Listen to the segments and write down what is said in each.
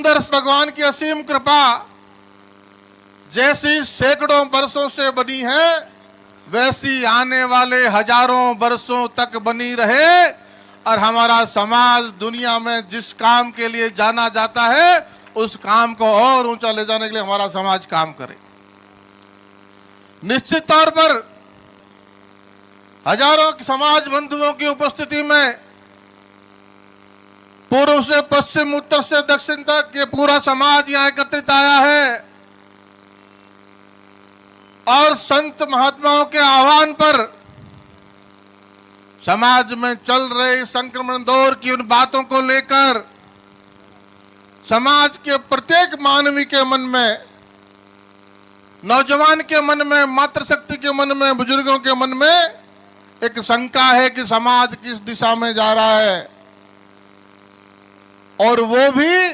अंदर भगवान की असीम कृपा जैसी सैकड़ों वर्षों से बनी है, वैसी आने वाले हजारों वर्षों तक बनी रहे और हमारा समाज दुनिया में जिस काम के लिए जाना जाता है उस काम को और ऊंचा ले जाने के लिए हमारा समाज काम करे। निश्चित तौर पर हजारों समाज बंधुओं की उपस्थिति में पूर्व से पश्चिम, उत्तर से दक्षिण तक ये पूरा समाज यहां एकत्रित आया है और संत महात्माओं के आह्वान पर समाज में चल रहे संक्रमण दौर की उन बातों को लेकर समाज के प्रत्येक मानवी के मन में, नौजवान के मन में, मातृशक्ति के मन में, बुजुर्गों के मन में एक शंका है कि समाज किस दिशा में जा रहा है। और वो भी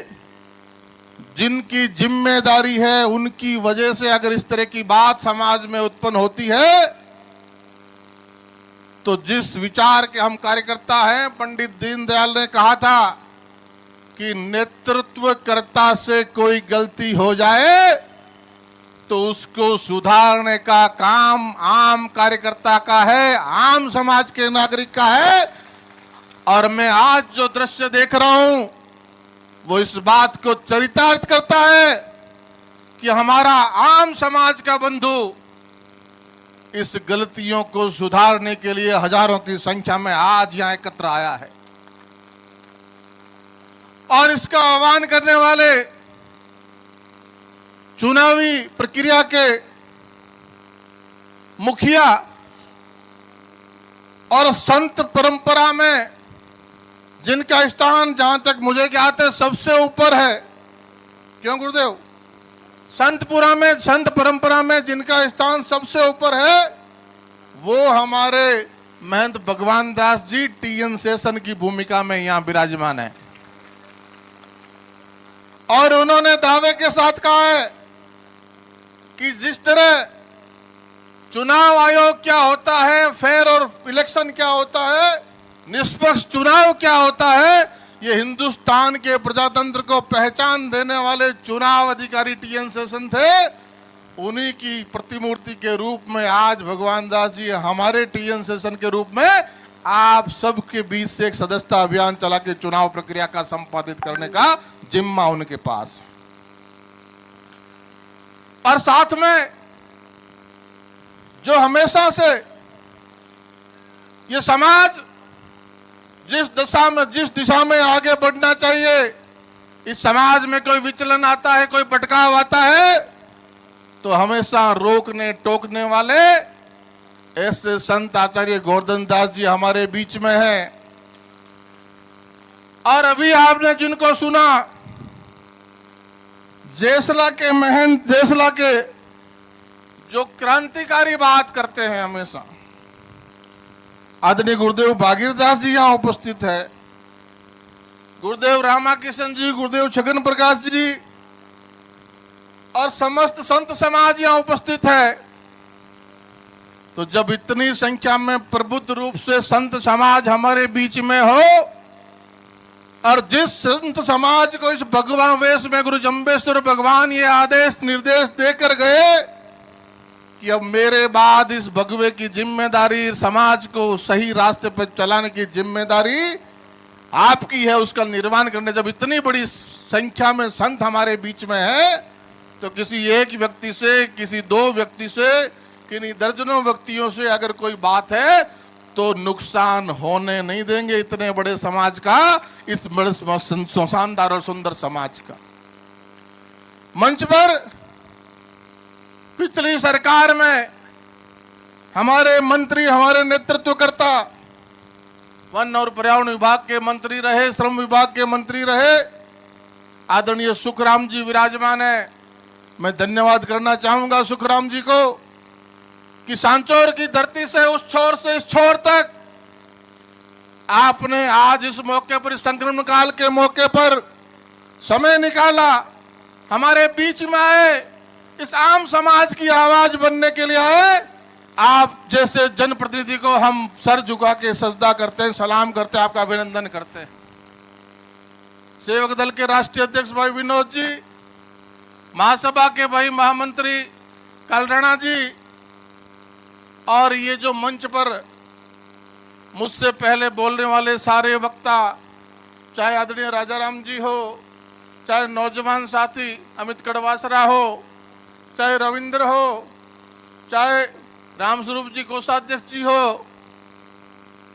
जिनकी जिम्मेदारी है उनकी वजह से अगर इस तरह की बात समाज में उत्पन्न होती है तो जिस विचार के हम कार्यकर्ता हैं, पंडित दीनदयाल ने कहा था कि नेतृत्वकर्ता से कोई गलती हो जाए तो उसको सुधारने का काम आम कार्यकर्ता का है, आम समाज के नागरिक का है। और मैं आज जो दृश्य देख रहा हूं वो इस बात को चरितार्थ करता है कि हमारा आम समाज का बंधु इस गलतियों को सुधारने के लिए हजारों की संख्या में आज यहां एकत्र आया है। और इसका आह्वान करने वाले चुनावी प्रक्रिया के मुखिया और संत परंपरा में जिनका स्थान जहां तक मुझे ज्ञात है सबसे ऊपर है। क्यों गुरुदेव? संत परंपरा में जिनका स्थान सबसे ऊपर है वो हमारे महंत भगवान दास जी टीएन शेषन की भूमिका में यहां विराजमान है। और उन्होंने दावे के साथ कहा है कि जिस तरह चुनाव आयोग क्या होता है, फेयर और इलेक्शन क्या होता है, निष्पक्ष चुनाव क्या होता है, ये हिंदुस्तान के प्रजातंत्र को पहचान देने वाले चुनाव अधिकारी टीएन शेषन थे। उन्हीं की प्रतिमूर्ति के रूप में आज भगवान दास जी हमारे टीएन शेषन के रूप में आप सबके बीच से एक सदस्यता अभियान चला के चुनाव प्रक्रिया का संपादित करने का जिम्मा उनके पास। और साथ में जो हमेशा से ये समाज जिस दिशा में आगे बढ़ना चाहिए, इस समाज में कोई विचलन आता है, कोई भटकाव आता है तो हमेशा रोकने टोकने वाले ऐसे संत आचार्य गोवर्धन दास जी हमारे बीच में हैं। और अभी आपने जिनको सुना, जेसला के महंत जेसला के जो क्रांतिकारी बात करते हैं हमेशा, आदरणीय गुरुदेव भागीरदास जी यहाँ उपस्थित है, गुरुदेव रामाकिशन जी, गुरुदेव छगन प्रकाश जी और समस्त संत समाज यहाँ उपस्थित है। तो जब इतनी संख्या में प्रबुद्ध रूप से संत समाज हमारे बीच में हो और जिस संत समाज को इस भगवान वेश में गुरु जम्बेश्वर भगवान ये आदेश निर्देश देकर गए कि अब मेरे बाद इस भगवे की जिम्मेदारी, समाज को सही रास्ते पर चलाने की जिम्मेदारी आपकी है, उसका निर्माण करने जब इतनी बड़ी संख्या में संत हमारे बीच में है तो किसी एक व्यक्ति से, किसी दो व्यक्ति से, किन्हीं दर्जनों व्यक्तियों से अगर कोई बात है तो नुकसान होने नहीं देंगे इतने बड़े समाज का, इस बड़े शानदार और सुंदर समाज का। मंच पर पिछली सरकार में हमारे मंत्री, हमारे नेतृत्वकर्ता वन और पर्यावरण विभाग के मंत्री रहे, श्रम विभाग के मंत्री रहे, आदरणीय सुखराम जी विराजमान है। मैं धन्यवाद करना चाहूंगा सुखराम जी को कि सांचौर की धरती से उस छोर से इस छोर तक आपने आज इस मौके पर, इस संक्रमण काल के मौके पर समय निकाला, हमारे बीच में आए, इस आम समाज की आवाज बनने के लिए आए। आप जैसे जनप्रतिनिधि को हम सर झुका के सजदा करते हैं, सलाम करते हैं, आपका अभिनंदन करते हैं। सेवक दल के राष्ट्रीय अध्यक्ष भाई विनोद जी, महासभा के भाई महामंत्री कालराणा जी, और ये जो मंच पर मुझसे पहले बोलने वाले सारे वक्ता, चाहे आदरणीय राजाराम जी हो, चाहे नौजवान साथी अमित कड़वासरा हो, चाहे रविंद्र हो, चाहे रामस्वरूप जी कोषाध्यक्ष जी हो,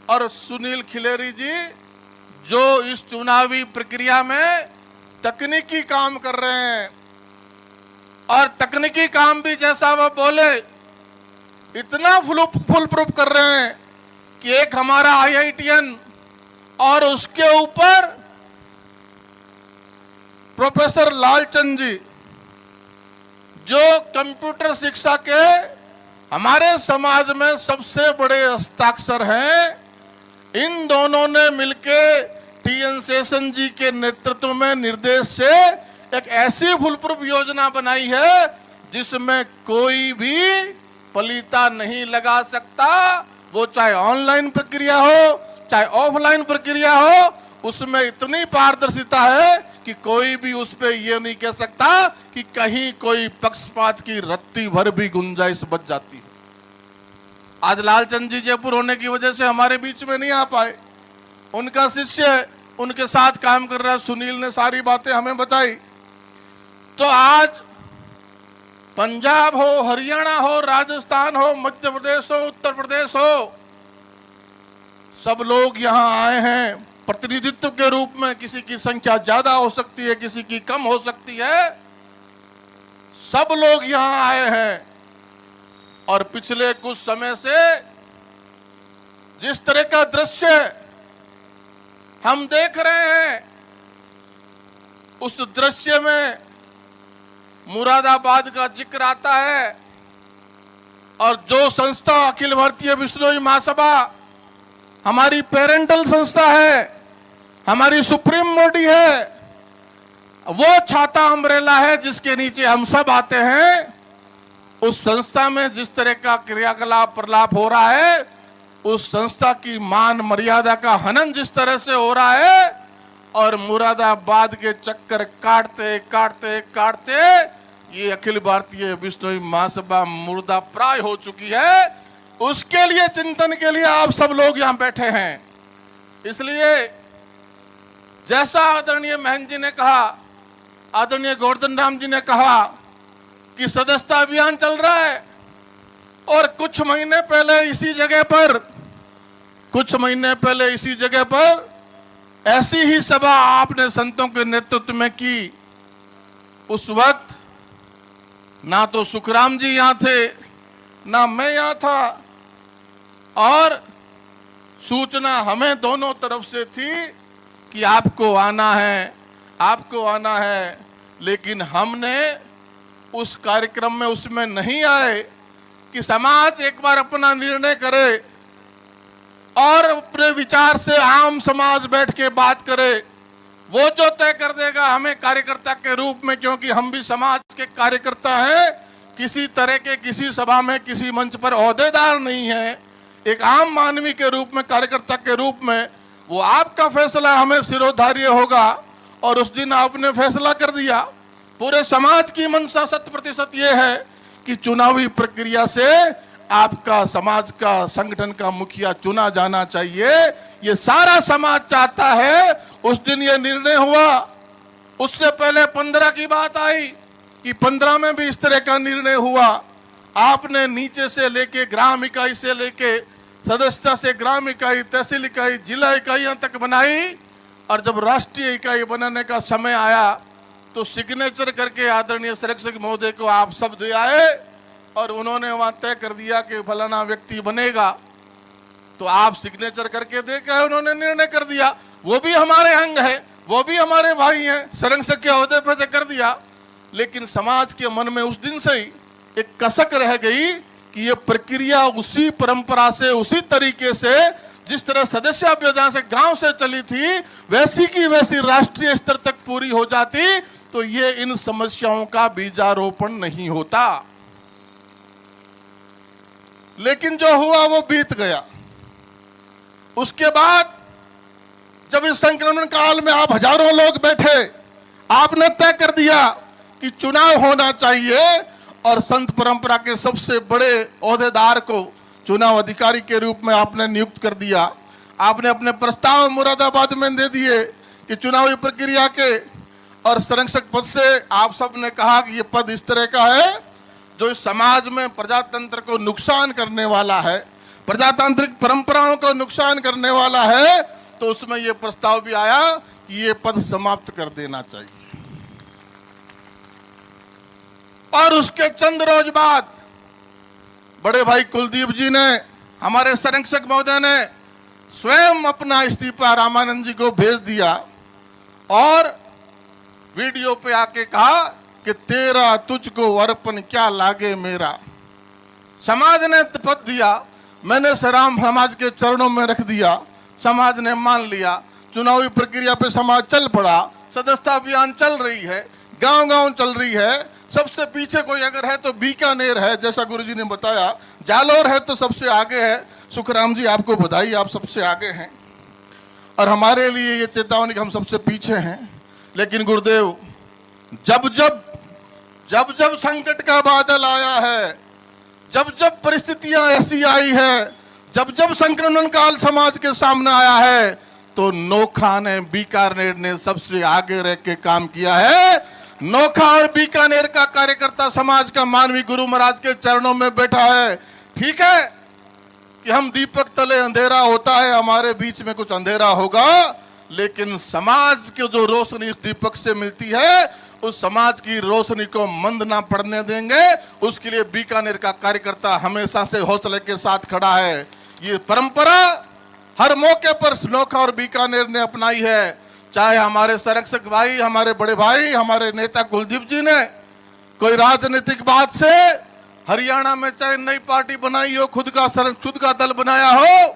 और सुनील खिलेरी जी, जो इस चुनावी प्रक्रिया में तकनीकी काम कर रहे हैं, और तकनीकी काम भी जैसा वह बोले इतना फुल प्रूफ कर रहे हैं कि एक हमारा IITN और उसके ऊपर प्रोफेसर लालचंद जी, जो कंप्यूटर शिक्षा के हमारे समाज में सबसे बड़े हस्ताक्षर हैं, इन दोनों ने मिलके TN शेषन जी के नेतृत्व में निर्देश से एक ऐसी फुलप्रूफ योजना बनाई है जिसमें कोई भी पलीता नहीं लगा सकता। वो चाहे ऑनलाइन प्रक्रिया हो चाहे ऑफलाइन प्रक्रिया हो, उसमें इतनी पारदर्शिता है कि कोई भी उस पे ये नहीं कह सकता कि कहीं कोई पक्षपात की रत्ती भर भी गुंजाइश बच जाती है। आज लालचंद जी जयपुर होने की वजह से हमारे बीच में नहीं आ पाए, उनका शिष्य उनके साथ काम कर रहा है, सुनील ने सारी बातें हमें बताई। तो आज पंजाब हो, हरियाणा हो, राजस्थान हो, मध्य प्रदेश हो, उत्तर प्रदेश हो, सब लोग यहाँ आए हैं प्रतिनिधित्व के रूप में। किसी की संख्या ज्यादा हो सकती है, किसी की कम हो सकती है, सब लोग यहाँ आए हैं। और पिछले कुछ समय से जिस तरह का दृश्य हम देख रहे हैं, उस दृश्य में मुरादाबाद का जिक्र आता है, और जो संस्था अखिल भारतीय बिश्नोई महासभा हमारी पेरेंटल संस्था है, हमारी सुप्रीम बॉडी है, वो छाता अम्ब्रेला है जिसके नीचे हम सब आते हैं। उस संस्था में जिस तरह का क्रियाकलाप प्रलाप हो रहा है, उस संस्था की मान मर्यादा का हनन जिस तरह से हो रहा है, और मुरादाबाद के चक्कर काटते काटते काटते ये अखिल भारतीय बिश्नोई महासभा मुर्दा प्राय हो चुकी है। उसके लिए चिंतन के लिए आप सब लोग यहाँ बैठे हैं। इसलिए जैसा आदरणीय महंत जी ने कहा, आदरणीय गोवर्धन राम जी ने कहा कि सदस्यता अभियान चल रहा है, और कुछ महीने पहले इसी जगह पर ऐसी ही सभा आपने संतों के नेतृत्व में की। उस वक्त ना तो सुखराम जी यहाँ थे, ना मैं यहाँ था, और सूचना हमें दोनों तरफ से थी कि आपको आना है, लेकिन हमने उस कार्यक्रम में उसमें नहीं आए कि समाज एक बार अपना निर्णय करे और अपने विचार से आम समाज बैठ के बात करे। वो जो तय कर देगा हमें कार्यकर्ता के रूप में, क्योंकि हम भी समाज के कार्यकर्ता हैं, किसी तरह के किसी सभा में किसी मंच पर ओहदेदार नहीं है, एक आम मानवी के रूप में, कार्यकर्ता के रूप में वो आपका फैसला हमें सिरोधार्य होगा। और उस दिन आपने फैसला कर दिया। पूरे समाज की मंशा 100% ये है कि चुनावी प्रक्रिया से आपका समाज का संगठन का मुखिया चुना जाना चाहिए। ये सारा समाज चाहता है। उस दिन ये निर्णय हुआ। उससे पहले 15 की बात आई कि 15 में भी इस तरह का निर्णय हुआ। आपने नीचे से लेके ग्राम इकाई से लेके सदस्यता से ग्राम इकाई, तहसील इकाई, जिला इकाइयां तक बनाई, और जब राष्ट्रीय इकाई बनाने का समय आया तो सिग्नेचर करके आदरणीय संरक्षक महोदय को आप सब दे आए, और उन्होंने वहां तय कर दिया कि फलाना व्यक्ति बनेगा। तो आप सिग्नेचर करके दे के उन्होंने निर्णय कर दिया। वो भी हमारे अंग है, वो भी हमारे भाई हैं, संरक्षक के ओहदे पे कर दिया। लेकिन समाज के मन में उस दिन से ही एक कसक रह गई कि ये प्रक्रिया उसी परंपरा से, उसी तरीके से जिस तरह सदस्य अभियान से गांव से चली थी, वैसी की वैसी राष्ट्रीय स्तर तक पूरी हो जाती तो ये इन समस्याओं का बीजारोपण नहीं होता। लेकिन जो हुआ वो बीत गया। उसके बाद जब इस संक्रमण काल में आप हजारों लोग बैठे, आपने तय कर दिया कि चुनाव होना चाहिए और संत परंपरा के सबसे बड़े ओहदेदार को चुनाव अधिकारी के रूप में आपने नियुक्त कर दिया। आपने अपने प्रस्ताव मुरादाबाद में दे दिए कि चुनावी प्रक्रिया के और संरक्षक पद से आप सब ने कहा कि ये पद इस तरह का है जो इस समाज में प्रजातंत्र को नुकसान करने वाला है, प्रजातांत्रिक परंपराओं को नुकसान करने वाला है, तो उसमें यह प्रस्ताव भी आया कि ये पद समाप्त कर देना चाहिए। और उसके चंद रोज बाद बड़े भाई कुलदीप जी ने, हमारे संरक्षक महोदय ने स्वयं अपना इस्तीफा रामानंद जी को भेज दिया और वीडियो पे आके कहा कि तेरा तुझको अर्पण क्या लागे मेरा। समाज ने पद दिया, मैंने सराम समाज के चरणों में रख दिया, समाज ने मान लिया, चुनावी प्रक्रिया पे समाज चल पड़ा, सदस्यता अभियान चल रही है, गांव-गांव चल रही है। सबसे पीछे कोई अगर है तो बीकानेर है, जैसा गुरुजी ने बताया, जालोर है तो सबसे आगे है। सुखराम जी आपको बधाई, आप सबसे आगे हैं और हमारे लिए ये चेतावनी कि हम सबसे पीछे हैं। लेकिन गुरुदेव, जब जब संकट का बादल आया है, जब जब परिस्थितियां ऐसी आई है, जब जब संक्रमण काल समाज के सामने आया है, तो नोखा ने, बीकानेर ने सबसे आगे रह के काम किया है। नोखा और बीकानेर का कार्यकर्ता समाज का मानवीय गुरु महाराज के चरणों में बैठा है। ठीक है कि हम दीपक तले अंधेरा होता है, हमारे बीच में कुछ अंधेरा होगा, लेकिन समाज की जो रोशनी इस दीपक से मिलती है, उस समाज की रोशनी को मंद ना पड़ने देंगे। उसके लिए बीकानेर का कार्यकर्ता हमेशा से हौसले के साथ खड़ा है। ये परंपरा हर मौके पर नोखा और बीकानेर ने अपनाई है। चाहे हमारे संरक्षक भाई, हमारे बड़े भाई, हमारे नेता कुलदीप जी ने कोई राजनीतिक बात से हरियाणा में चाहे नई पार्टी बनाई हो, खुद का दल बनाया हो,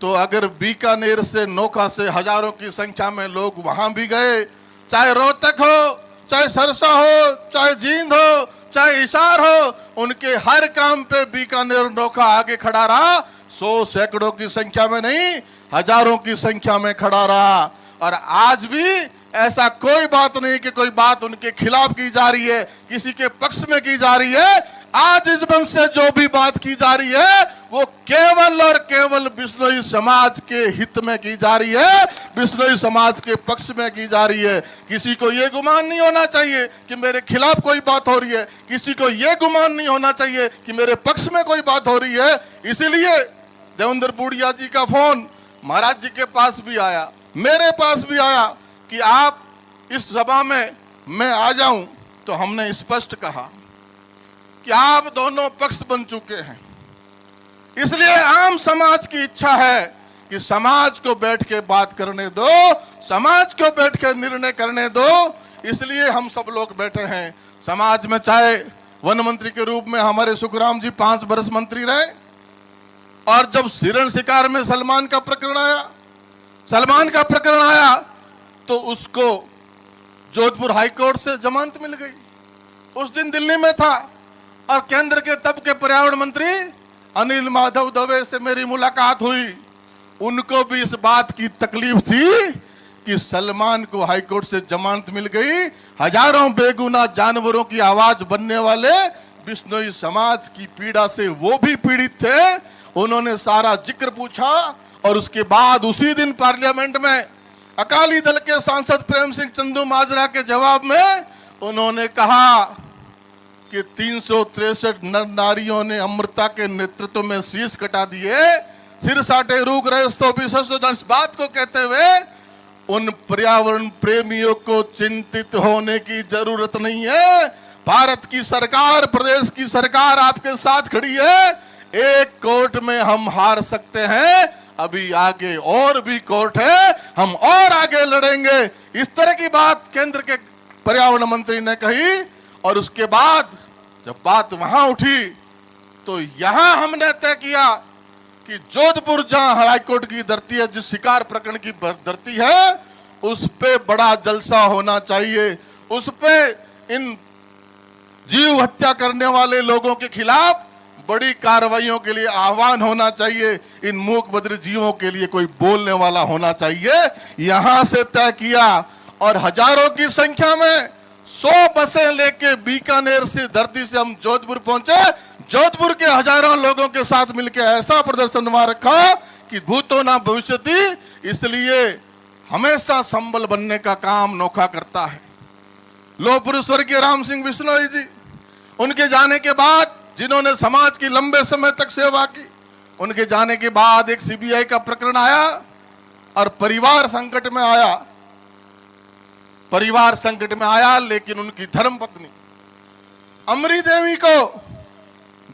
तो अगर बीकानेर से, नोखा से हजारों की संख्या में लोग वहां भी गए, चाहे रोहतक हो, चाहे सरसा हो, चाहे जींद हो, चाहे हिसार हो, उनके हर काम पे बीकानेर नोखा आगे खड़ा रहा। 100 सैकड़ों की संख्या में नहीं, हजारों की संख्या में खड़ा रहा। और आज भी ऐसा कोई बात नहीं कि कोई बात उनके खिलाफ की जा रही है, किसी के पक्ष में की जा रही है। आज इस मंच से जो भी बात की जा रही है वो केवल और केवल बिश्नोई समाज के हित में की जा रही है, बिश्नोई समाज के पक्ष में की जा रही है। किसी को ये गुमान नहीं होना चाहिए कि मेरे खिलाफ कोई बात हो रही है, किसी को ये गुमान नहीं होना चाहिए कि मेरे पक्ष में कोई बात हो रही है। इसीलिए देवेंद्र बूढ़िया जी का फोन महाराज जी के पास भी आया, मेरे पास भी आया कि आप इस सभा में मैं आ जाऊं, तो हमने स्पष्ट कहा कि आप दोनों पक्ष बन चुके हैं, इसलिए आम समाज की इच्छा है कि समाज को बैठ के बात करने दो, समाज को बैठ के निर्णय करने दो। इसलिए हम सब लोग बैठे हैं। समाज में चाहे वन मंत्री के रूप में हमारे सुखराम जी 5 वर्ष मंत्री रहे, और जब हिरण शिकार में सलमान का प्रकरण आया तो उसको जोधपुर हाईकोर्ट से जमानत मिल गई। उस दिन दिल्ली में था और केंद्र के तब के पर्यावरण मंत्री अनिल माधव दवे से मेरी मुलाकात हुई। उनको भी इस बात की तकलीफ थी कि सलमान को हाईकोर्ट से जमानत मिल गई। हजारों बेगुनाह जानवरों की आवाज बनने वाले बिश्नोई समाज की पीड़ा से वो भी पीड़ित थे। उन्होंने सारा जिक्र पूछा और उसके बाद उसी दिन पार्लियामेंट में अकाली दल के सांसद प्रेम सिंह चंदू माजरा के जवाब में उन्होंने कहा कि 363 नर नारियों ने अमृता के नेतृत्व में शीश कटा दिए, सिर साटे रूक रहे तो भी इस बात को कहते हुए उन पर्यावरण प्रेमियों को चिंतित होने की जरूरत नहीं है। भारत की सरकार, प्रदेश की सरकार आपके साथ खड़ी है। एक कोर्ट में हम हार सकते हैं, अभी आगे और भी कोर्ट है, हम और आगे लड़ेंगे। इस तरह की बात केंद्र के पर्यावरण मंत्री ने कही। और उसके बाद जब बात वहां उठी तो यहां हमने तय किया कि जोधपुर जहां हाईकोर्ट की धरती है, जिस शिकार प्रकरण की धरती है, उस पे बड़ा जलसा होना चाहिए। उस पे इन जीव हत्या करने वाले लोगों के खिलाफ बड़ी कार्रवाइयों के लिए आह्वान होना चाहिए। इन मूक बधिर जीवों के लिए कोई बोलने वाला होना चाहिए। यहां से तय किया और हजारों की संख्या में 100 बसें लेके बीकानेर से धरती से हम जोधपुर पहुंचे। जोधपुर के हजारों लोगों के साथ मिलकर ऐसा प्रदर्शन वहां रखा कि भूतो ना भविष्यति। इसलिए हमेशा संबल बनने का काम नोखा करता है। लोह पुरुष स्वर्गीय राम सिंह बिश्नोई जी, उनके जाने के बाद जिन्होंने समाज की लंबे समय तक सेवा की, उनके जाने के बाद एक सीबीआई का प्रकरण आया और परिवार संकट में आया। परिवार संकट में आया, लेकिन उनकी धर्मपत्नी अमरी देवी को,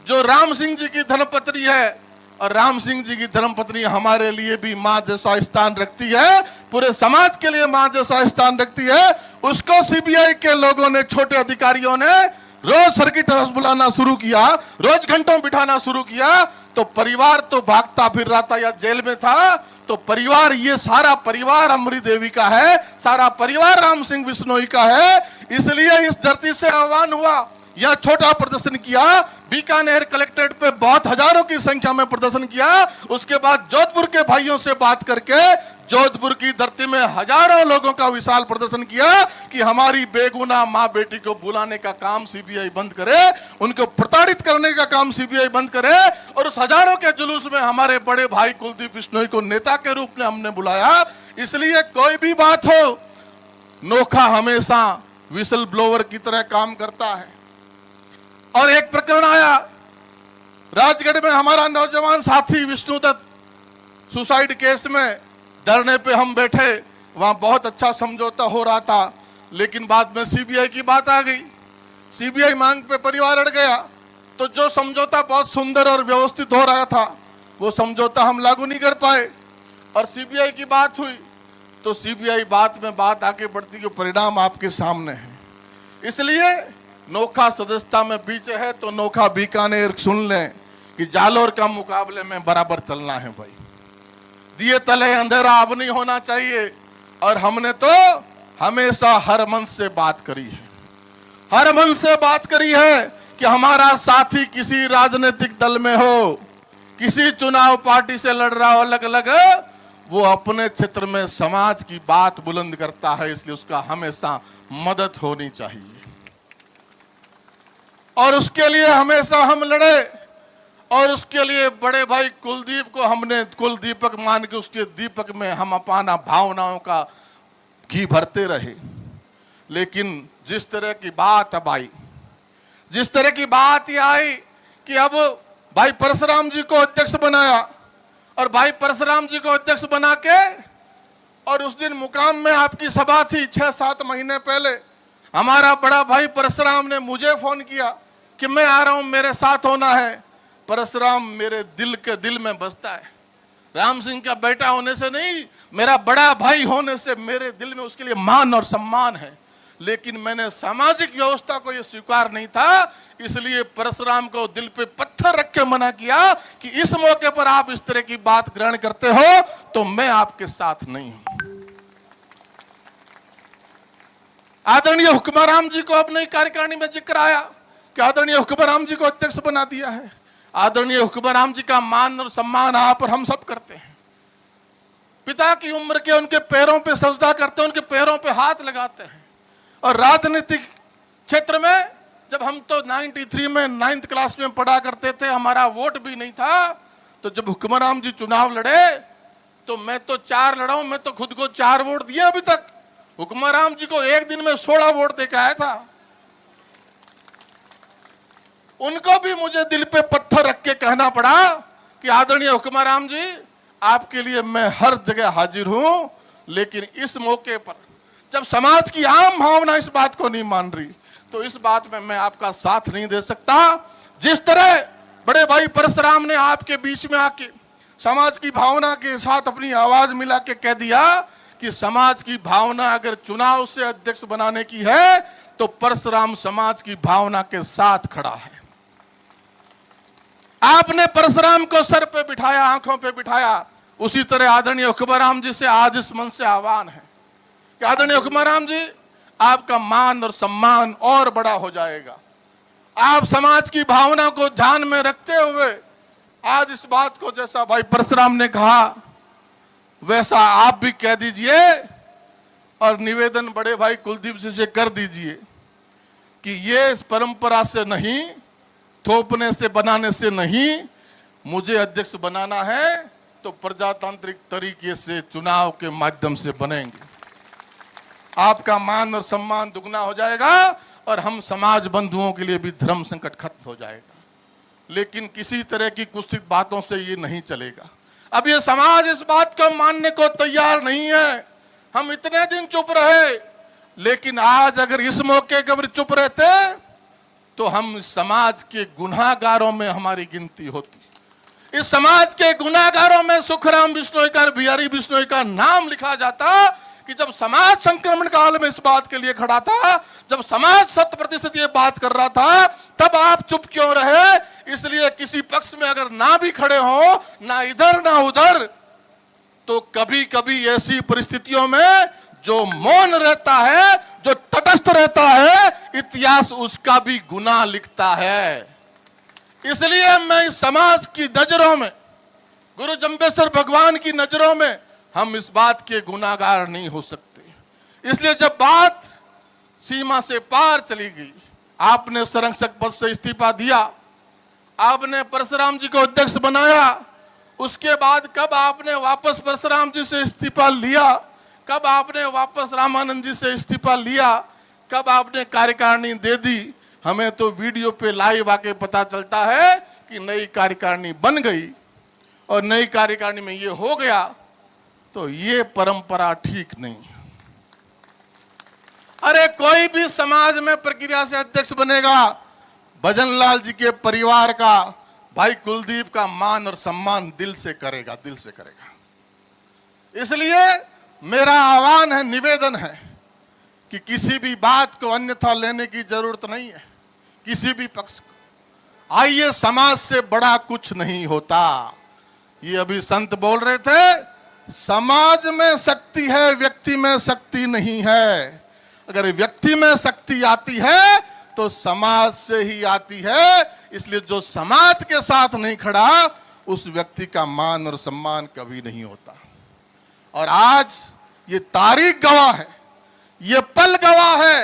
जो राम सिंह जी की धर्मपत्नी है, और राम सिंह जी की धर्मपत्नी हमारे लिए भी मां जैसा स्थान रखती है, पूरे समाज के लिए मां जैसा स्थान रखती है, उसको सीबीआई के लोगों ने, छोटे अधिकारियों ने रोज सर्किट हाउस बुलाना शुरू किया, रोज घंटों बिठाना शुरू किया। तो परिवार तो भागता फिर रहा था या जेल में था। तो परिवार, ये सारा परिवार अमरी देवी का है, सारा परिवार राम सिंह बिश्नोई का है। इसलिए इस धरती से आह्वान हुआ, यह छोटा प्रदर्शन किया, बीकानेर कलेक्ट्रेट पे बहुत हजारों की संख्या में प्रदर्शन किया। उसके बाद जोधपुर के भाइयों से बात करके जोधपुर की धरती में हजारों लोगों का विशाल प्रदर्शन किया कि हमारी बेगुनाह मां बेटी को बुलाने का काम सीबीआई बंद करे, उनको प्रताड़ित करने का काम सीबीआई बंद करे। और उस हजारों के जुलूस में हमारे बड़े भाई कुलदीप बिश्नोई को नेता के रूप में हमने बुलाया। इसलिए कोई भी बात हो, नोखा हमेशा विसल ब्लोवर की तरह काम करता है। और एक प्रकरण आया राजगढ़ में, हमारा नौजवान साथी विष्णुदत्त सुसाइड केस में धरने पे हम बैठे, वहां बहुत अच्छा समझौता हो रहा था, लेकिन बाद में सीबीआई की बात आ गई। सीबीआई मांग पे परिवार अड़ गया। तो जो समझौता बहुत सुंदर और व्यवस्थित हो रहा था, वो समझौता हम लागू नहीं कर पाए और सीबीआई की बात हुई। तो सीबीआई बात में बात आगे बढ़ती है, परिणाम आपके सामने है। इसलिए नोखा सदस्यता में पीछे है तो नोखा बीकानेर सुन लें कि जालोर का मुकाबले में बराबर चलना है भाई। दिए तले अंधेरा अब नहीं होना चाहिए। और हमने तो हमेशा हर मन से बात करी है, हर मन से बात करी है कि हमारा साथी किसी राजनीतिक दल में हो, किसी चुनाव पार्टी से लड़ रहा हो अलग अलग, वो अपने क्षेत्र में समाज की बात बुलंद करता है, इसलिए उसका हमेशा मदद होनी चाहिए। और उसके लिए हमेशा हम लड़े। और उसके लिए बड़े भाई कुलदीप को हमने कुल दीपक मान के उसके दीपक में हम अपना भावनाओं का घी भरते रहे। लेकिन जिस तरह की बात अब आई, जिस तरह की बात ये आई कि अब भाई परशुराम जी को अध्यक्ष बनाया, और भाई परशुराम जी को अध्यक्ष बना के, और उस दिन मुकाम में आपकी सभा थी 6-7 महीने पहले, हमारा बड़ा भाई परशुराम ने मुझे फोन किया कि मैं आ रहा हूं, मेरे साथ होना है। परशुराम मेरे दिल में बसता है। राम सिंह का बेटा होने से नहीं, मेरा बड़ा भाई होने से मेरे दिल में उसके लिए मान और सम्मान है। लेकिन मैंने सामाजिक व्यवस्था को यह स्वीकार नहीं था, इसलिए परशुराम को दिल पे पत्थर रख के मना किया कि इस मौके पर आप इस तरह की बात ग्रहण करते हो तो मैं आपके साथ नहीं हूं। आदरणीय हुक्माराम जी को अपनी कार्यकारिणी में जिक्र आया कि आदरणीय हुक्माराम जी को अध्यक्ष बना दिया है। आदरणीय हुक्माराम जी का मान और सम्मान आप और हम सब करते हैं। पिता की उम्र के उनके पैरों पे सजदा करते हैं, उनके पैरों पे हाथ लगाते हैं। और राजनीतिक क्षेत्र में जब हम तो 93 में 9th क्लास में पढ़ा करते थे, हमारा वोट भी नहीं था, तो जब हुक्माराम जी चुनाव लड़े तो मैं तो 4 लड़ा हूं, मैं तो खुद को 4 वोट दिए अभी तक। हुक्माराम जी को एक दिन में 16 वोट देकर आया था। उनको भी मुझे दिल पे पत्थर रख के कहना पड़ा कि आदरणीय हुक्माराम जी, आपके लिए मैं हर जगह हाजिर हूं, लेकिन इस मौके पर जब समाज की आम भावना इस बात को नहीं मान रही, तो इस बात में मैं आपका साथ नहीं दे सकता। जिस तरह बड़े भाई परशुराम ने आपके बीच में आके समाज की भावना के साथ अपनी आवाज मिला के कह दिया कि समाज की भावना अगर चुनाव से अध्यक्ष बनाने की है तो परशुराम समाज की भावना के साथ खड़ा है। आपने परशुराम को सर पे बिठाया, आंखों पे बिठाया। उसी तरह आदरणीय हुक्माराम जी से आज इस मन से आह्वान है कि आदरणीय हुक्माराम जी, आपका मान और सम्मान और बड़ा हो जाएगा। आप समाज की भावना को ध्यान में रखते हुए आज इस बात को जैसा भाई परशुराम ने कहा वैसा आप भी कह दीजिए और निवेदन बड़े भाई कुलदीप जी से कर दीजिए कि ये इस परंपरा से नहीं, थोपने से बनाने से नहीं, मुझे अध्यक्ष बनाना है तो प्रजातांत्रिक तरीके से चुनाव के माध्यम से बनेंगे। आपका मान और सम्मान दुगना हो जाएगा और हम समाज बंधुओं के लिए भी धर्म संकट खत्म हो जाएगा। लेकिन किसी तरह की कुत्सित बातों से ये नहीं चलेगा। अब ये समाज इस बात को मानने को तैयार नहीं है। हम इतने दिन चुप रहे, लेकिन आज अगर इस मौके पर चुप रहते तो हम समाज के गुनाहगारों में हमारी गिनती होती। इस समाज के गुनाहगारों में सुखराम बिश्नोई का, बिहारी बिश्नोई का नाम लिखा जाता कि जब समाज संक्रमण काल में इस बात के लिए खड़ा था, जब समाज 100% ये बात कर रहा था, तब आप चुप क्यों रहे? इसलिए किसी पक्ष में अगर ना भी खड़े हो, ना इधर ना उधर, तो कभी कभी ऐसी परिस्थितियों में जो मौन रहता है, जो तटस्थ रहता है, इतिहास उसका भी गुनाह लिखता है। इसलिए मैं इस समाज की नजरों में, गुरु जम्बेश्वर भगवान की नजरों में हम इस बात के गुनाहगार नहीं हो सकते। इसलिए जब बात सीमा से पार चली गई, आपने संरक्षक पद से इस्तीफा दिया, आपने परशुराम जी को अध्यक्ष बनाया, उसके बाद कब आपने वापस परशुराम जी से इस्तीफा लिया, कब आपने वापस रामानंद जी से इस्तीफा लिया, कब आपने कार्यकारिणी दे दी, हमें तो वीडियो पे लाइव आके पता चलता है कि नई कार्यकारिणी बन गई और नई कार्यकारिणी में ये हो गया। तो ये परंपरा ठीक नहीं। अरे कोई भी समाज में प्रक्रिया से अध्यक्ष बनेगा, भजनलाल जी के परिवार का, भाई कुलदीप का मान और सम्मान दिल से करेगा, दिल से करेगा। इसलिए मेरा आह्वान है, निवेदन है कि किसी भी बात को अन्यथा लेने की जरूरत नहीं है, किसी भी पक्ष को। आइए, समाज से बड़ा कुछ नहीं होता। ये अभी संत बोल रहे थे, समाज में शक्ति है, व्यक्ति में शक्ति नहीं है। अगर व्यक्ति में शक्ति आती है तो समाज से ही आती है। इसलिए जो समाज के साथ नहीं खड़ा, उस व्यक्ति का मान और सम्मान कभी नहीं होता। और आज ये तारीख गवाह है, ये पल गवाह है,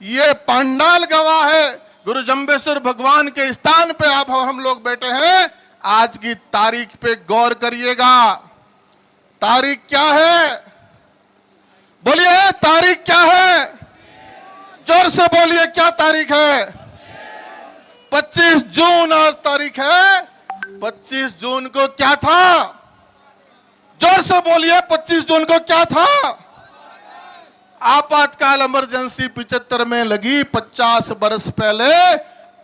ये पंडाल गवाह है। गुरु जम्बेश्वर भगवान के स्थान पे आप हम लोग बैठे हैं। आज की तारीख पे गौर करिएगा। तारीख क्या है? बोलिए, तारीख क्या है? जोर से बोलिए, क्या तारीख है? 25 जून आज तारीख है। 25 जून को क्या था? जोर से बोलिए, 25 जून को क्या था? आपातकाल इमरजेंसी 75 में लगी 50 बरस पहले।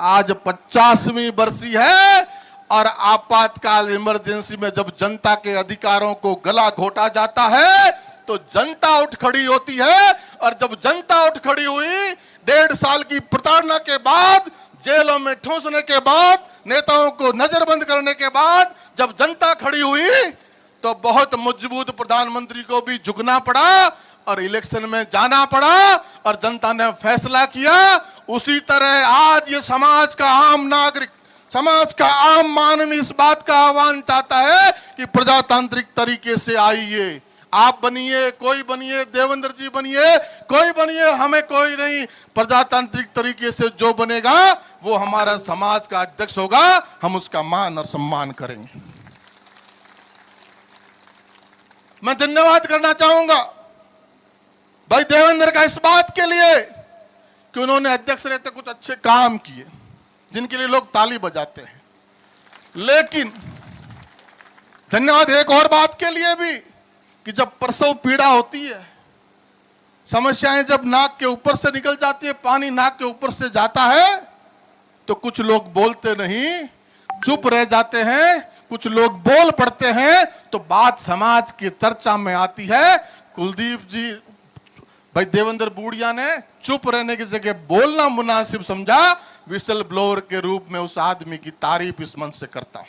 आज 50वीं बरसी है। और आपातकाल इमरजेंसी में जब जनता के अधिकारों को गला घोटा जाता है तो जनता उठ खड़ी होती है। और जब जनता उठ खड़ी हुई, 1.5 साल की प्रताड़ना के बाद, जेलों में ठूंसने के बाद, नेताओं को नजरबंद करने के बाद जब जनता खड़ी हुई तो बहुत मजबूत प्रधानमंत्री को भी झुकना पड़ा और इलेक्शन में जाना पड़ा और जनता ने फैसला किया। उसी तरह आज ये समाज का आम नागरिक, समाज का आम मानव इस बात का आह्वान चाहता है कि प्रजातांत्रिक तरीके से आइए। आप बनिए, कोई बनिए, देवेंद्र जी बनिए, कोई बनिए, हमें कोई नहीं। प्रजातांत्रिक तरीके से जो बनेगा वो हमारा समाज का अध्यक्ष होगा। हम उसका मान और सम्मान करेंगे। मैं धन्यवाद करना चाहूंगा भाई देवेंद्र का इस बात के लिए कि उन्होंने अध्यक्ष रहते कुछ अच्छे काम किए जिनके लिए लोग ताली बजाते हैं। लेकिन धन्यवाद एक और बात के लिए भी कि जब प्रसव पीड़ा होती है, समस्याएं जब नाक के ऊपर से निकल जाती है, पानी नाक के ऊपर से जाता है, तो कुछ लोग बोलते नहीं, चुप रह जाते हैं। कुछ लोग बोल पड़ते हैं तो बात समाज की चर्चा में आती है। कुलदीप जी, भाई देवेंद्र बूढ़िया ने चुप रहने की जगह बोलना मुनासिब समझा। विसल ब्लोअर के रूप में उस आदमी की तारीफ इस मंच से करता हूं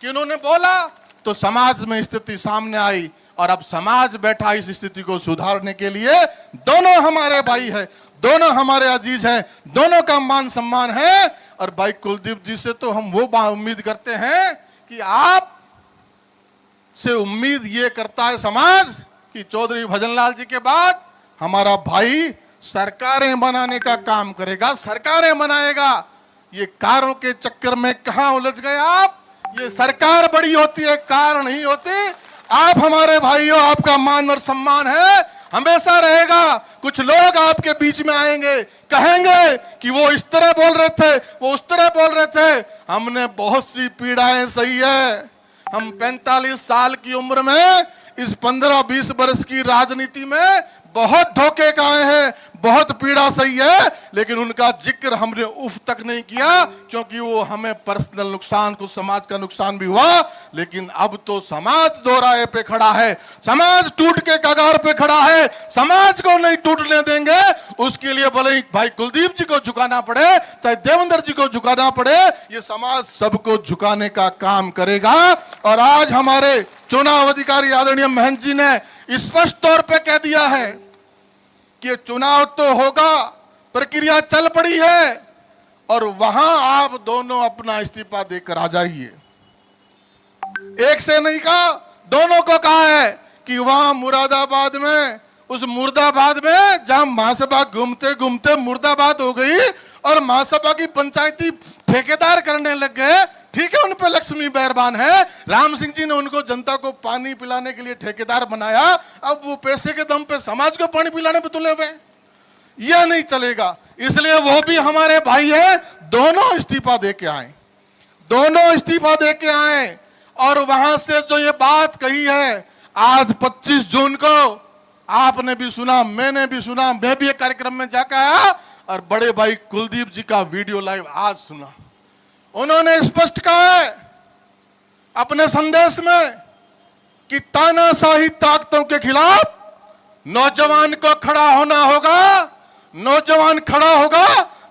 कि उन्होंने बोला तो समाज में स्थिति सामने आई और अब समाज बैठा इस स्थिति को सुधारने के लिए। दोनों हमारे भाई है, दोनों हमारे अजीज हैं, दोनों का मान सम्मान है। और भाई कुलदीप जी से तो हम वो उम्मीद करते हैं कि आप से उम्मीद ये करता है समाज कि चौधरी भजनलाल जी के बाद हमारा भाई सरकारें बनाने का काम करेगा, सरकारें बनाएगा। ये कारों के चक्कर में कहां उलझ गए आप? ये सरकार बड़ी होती है, कार नहीं होती। आप हमारे भाइयों, आपका मान और सम्मान है, हमेशा रहेगा। कुछ लोग आपके बीच में आएंगे, कहेंगे कि वो इस तरह बोल रहे थे, वो उस तरह बोल रहे थे। हमने बहुत सी पीड़ाएं सही है। हम 45 साल की उम्र में इस 15-20 वर्ष की राजनीति में बहुत धोखे खाए हैं, बहुत पीड़ा सही है, लेकिन उनका जिक्र हमने उफ तक नहीं किया, क्योंकि वो हमें पर्सनल नुकसान, कुछ समाज का नुकसान भी हुआ। लेकिन अब तो समाज दोराहे पे खड़ा है, समाज टूट के कगार पे खड़ा है, समाज को नहीं टूटने देंगे। उसके लिए भले ही भाई कुलदीप जी को झुकाना पड़े, चाहे देवेंद्र जी को झुकाना पड़े, ये समाज सबको झुकाने का काम करेगा। और आज हमारे चुनाव अधिकारी आदरणीय महंत जी ने स्पष्ट तौर पे कह दिया है कि चुनाव तो होगा, प्रक्रिया चल पड़ी है, और वहां आप दोनों अपना इस्तीफा देकर आ जाइए। एक से नहीं कहा, दोनों को कहा है कि वहां मुरादाबाद में, उस मुर्दाबाद में जहां महासभा घूमते घूमते मुर्दाबाद हो गई और महासभा की पंचायती ठेकेदार करने लग गए। ठीक है, उन पे लक्ष्मी मेहरबान है, राम सिंह जी ने उनको जनता को पानी पिलाने के लिए ठेकेदार बनाया। अब वो पैसे के दम पे समाज को पानी पिलाने पे तुले हुए, यह नहीं चलेगा। इसलिए वो भी हमारे भाई है, दोनों इस्तीफा दे के आए, दोनों इस्तीफा दे के आए। और वहां से जो ये बात कही है, आज 25 जून को आपने भी सुना, मैंने भी सुना, मैं भी एक कार्यक्रम में जाकर आया और बड़े भाई कुलदीप जी का वीडियो लाइव आज सुना। उन्होंने स्पष्ट कहा है अपने संदेश में कि तानाशाही ताकतों के खिलाफ नौजवान को खड़ा होना होगा। नौजवान खड़ा होगा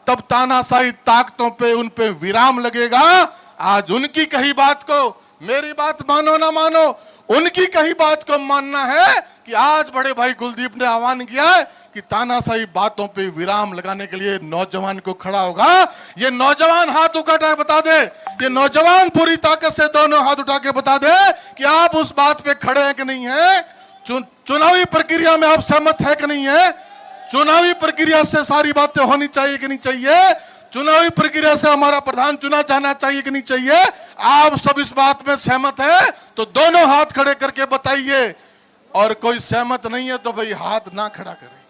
तब तानाशाही ताकतों पे, उन पे विराम लगेगा। आज उनकी कही बात को, मेरी बात मानो ना मानो, उनकी कही बात को मानना है कि आज बड़े भाई कुलदीप ने आह्वान किया है कि तानाशाही बातों पे विराम लगाने के लिए नौजवान को खड़ा होगा। ये नौजवान हाथ उठा के बता दे, ये नौजवान पूरी ताकत से दोनों हाथ उठा के बता दे कि आप उस बात पे खड़े हैं कि नहीं है। चुनावी प्रक्रिया में आप सहमत है कि नहीं है। चुनावी प्रक्रिया से सारी बातें होनी चाहिए कि नहीं चाहिए। चुनावी प्रक्रिया से हमारा प्रधान चुना जाना चाहिए कि नहीं चाहिए। आप सब इस बात में सहमत है तो दोनों हाथ खड़े करके बताइए, और कोई सहमत नहीं है तो भाई हाथ ना खड़ा करे।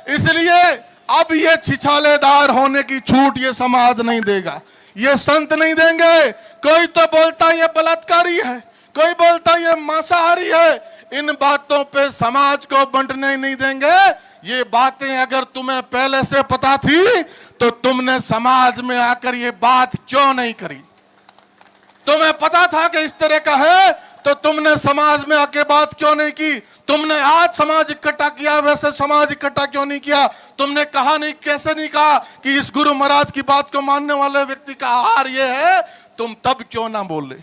इसलिए अब ये छिछालेदार होने की छूट ये समाज नहीं देगा, ये संत नहीं देंगे। कोई तो बोलता ये बलात्कारी है, कोई बोलता ये मांसाहारी है। इन बातों पे समाज को बंटने नहीं देंगे। ये बातें अगर तुम्हें पहले से पता थी तो तुमने समाज में आकर ये बात क्यों नहीं करी। तुम्हें पता था कि इस तरह का है तो तुमने समाज में आके बात क्यों नहीं की। तुमने आज समाज इकट्ठा किया, वैसे समाज इकट्ठा क्यों नहीं किया। तुमने कहा नहीं, कैसे नहीं कहा कि इस गुरु महाराज की बात को मानने वाले व्यक्ति का आहार ये है, तुम तब क्यों ना बोले।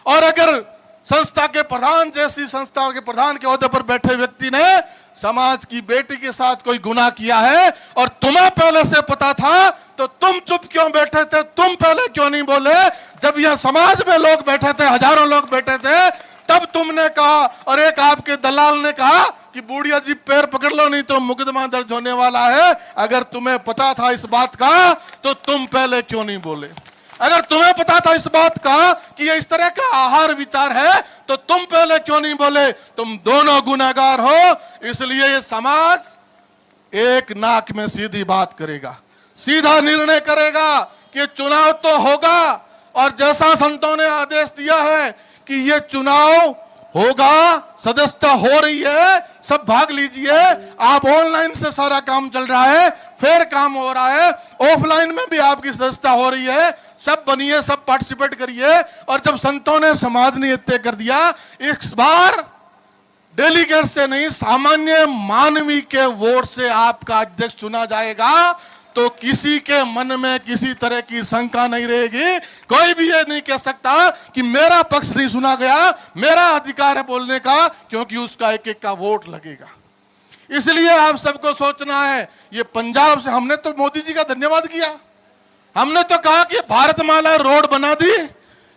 और अगर संस्था के प्रधान जैसी संस्था के प्रधान के ओहदे पर बैठे व्यक्ति ने समाज की बेटी के साथ कोई गुनाह किया है और तुम्हें पहले से पता था तो तुम चुप क्यों बैठे थे, तुम पहले क्यों नहीं बोले। जब यह समाज में लोग बैठे थे, हजारों लोग बैठे थे, तब तुमने कहा और एक आपके दलाल ने कहा कि बूढ़िया जी पैर पकड़ लो नहीं तो मुकदमा दर्ज होने वाला है। अगर तुम्हें पता था इस बात का तो तुम पहले क्यों नहीं बोले। अगर तुम्हें पता था इस बात का कि ये इस तरह का आहार विचार है तो तुम पहले क्यों नहीं बोले। तुम दोनों गुनाहगार हो। इसलिए ये समाज एक नाक में सीधी बात करेगा, सीधा निर्णय करेगा कि चुनाव तो होगा। और जैसा संतों ने आदेश दिया है कि ये चुनाव होगा, सदस्यता हो रही है, सब भाग लीजिए। आप ऑनलाइन से सारा काम चल रहा है, फिर काम हो रहा है, ऑफलाइन में भी आपकी सदस्यता हो रही है, सब बनिए, सब पार्टिसिपेट करिए। और जब संतों ने, समाज ने तय कर दिया इस बार डेलीगेट से नहीं, सामान्य मानवी के वोट से आपका अध्यक्ष चुना जाएगा, तो किसी के मन में किसी तरह की शंका नहीं रहेगी। कोई भी ये नहीं कह सकता कि मेरा पक्ष नहीं सुना गया, मेरा अधिकार है बोलने का, क्योंकि उसका एक एक का वोट लगेगा। इसलिए आप सबको सोचना है, ये पंजाब से हमने तो मोदी जी का धन्यवाद किया, हमने तो कहा कि भारतमाला रोड बना दी,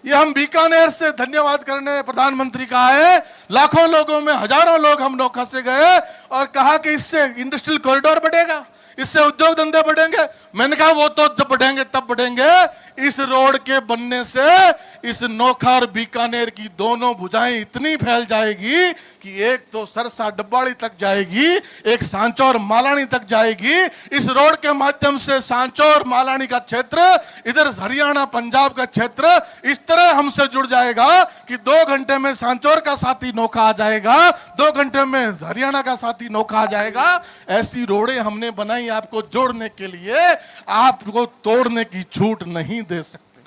ये हम बीकानेर से धन्यवाद करने प्रधानमंत्री का है। लाखों लोगों में हजारों लोग हम नौखा से गए और कहा कि इससे इंडस्ट्रियल कॉरिडोर बढ़ेगा, इससे उद्योग धंधे बढ़ेंगे। मैंने कहा वो तो जब बढ़ेंगे तब बढ़ेंगे, इस रोड के बनने से इस नोखा और बीकानेर की दोनों भुजाएं इतनी फैल जाएगी कि एक तो सरसा डब्बाड़ी तक जाएगी, एक सांचौर मालानी तक जाएगी। इस रोड के माध्यम से सांचौर मालानी का क्षेत्र, इधर हरियाणा पंजाब का क्षेत्र इस तरह हमसे जुड़ जाएगा कि 2 घंटे में सांचौर का साथी नोखा आ जाएगा, 2 घंटे में हरियाणा का साथी नोखा आ जाएगा। ऐसी रोडें हमने बनाई आपको जोड़ने के लिए, आपको तोड़ने की छूट नहीं दे सकते,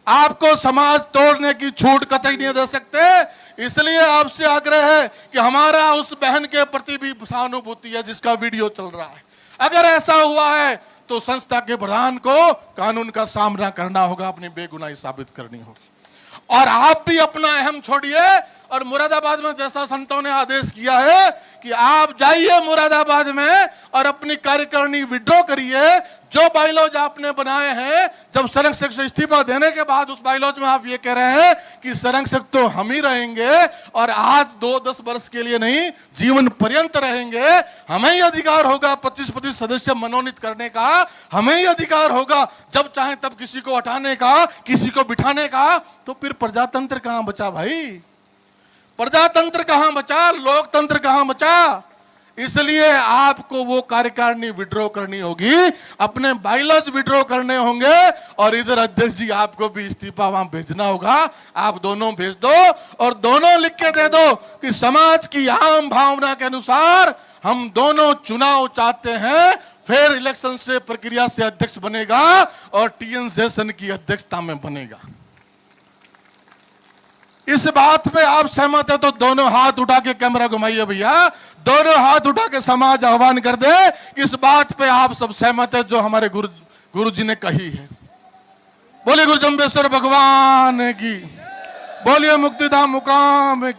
आपको समाज तोड़ने की छूट कतई नहीं दे सकते। इसलिए आपसे आग्रह है कि हमारा उस बहन के प्रति भी सहानुभूति है जिसका वीडियो चल रहा है। अगर ऐसा हुआ है तो संस्था के प्रधान को कानून का सामना करना होगा, अपनी बेगुनाही साबित करनी होगी। और आप भी अपना अहम छोड़िए और मुरादाबाद में जैसा संतों ने आदेश किया है कि आप जाइए मुरादाबाद में और अपनी कार्यकारिणी विड्रॉ करिए। जो बाइलॉज आपने बनाए हैं, जब संरक्षक से इस्तीफा देने के बाद उस बाइलॉज में आप ये कह रहे हैं कि संरक्षक तो हम ही रहेंगे और आज 2-10 वर्ष के लिए नहीं, जीवन पर्यंत रहेंगे। हमें ही अधिकार होगा 25% सदस्य मनोनीत करने का, हमें ही अधिकार होगा जब चाहे तब किसी को हटाने का, किसी को बिठाने का। तो फिर प्रजातंत्र कहां बचा भाई? प्रजातंत्र कहां बचा? लोकतंत्र कहां बचा? इसलिए आपको वो कार्यकारिणी विड्रॉ करनी होगी, अपने बाइलॉज विड्रॉ करने होंगे और इधर अध्यक्ष जी आपको भी इस्तीफा वहां भेजना होगा। आप दोनों भेज दो और दोनों लिख के दे दो कि समाज की आम भावना के अनुसार हम दोनों चुनाव चाहते हैं, फिर इलेक्शन से प्रक्रिया से अध्यक्ष बनेगा और टीएन सेशन की अध्यक्षता में बनेगा। इस बात पे आप सहमत है तो दोनों हाथ उठा के कैमरा घुमाइए भैया, दोनों हाथ उठा के समाज आह्वान कर दे कि इस बात पे आप सब सहमत है जो हमारे गुरु जी ने कही है। बोलिए गुरु जम्बेश्वर भगवान की, बोलिए मुक्तिधाम मुकाम की।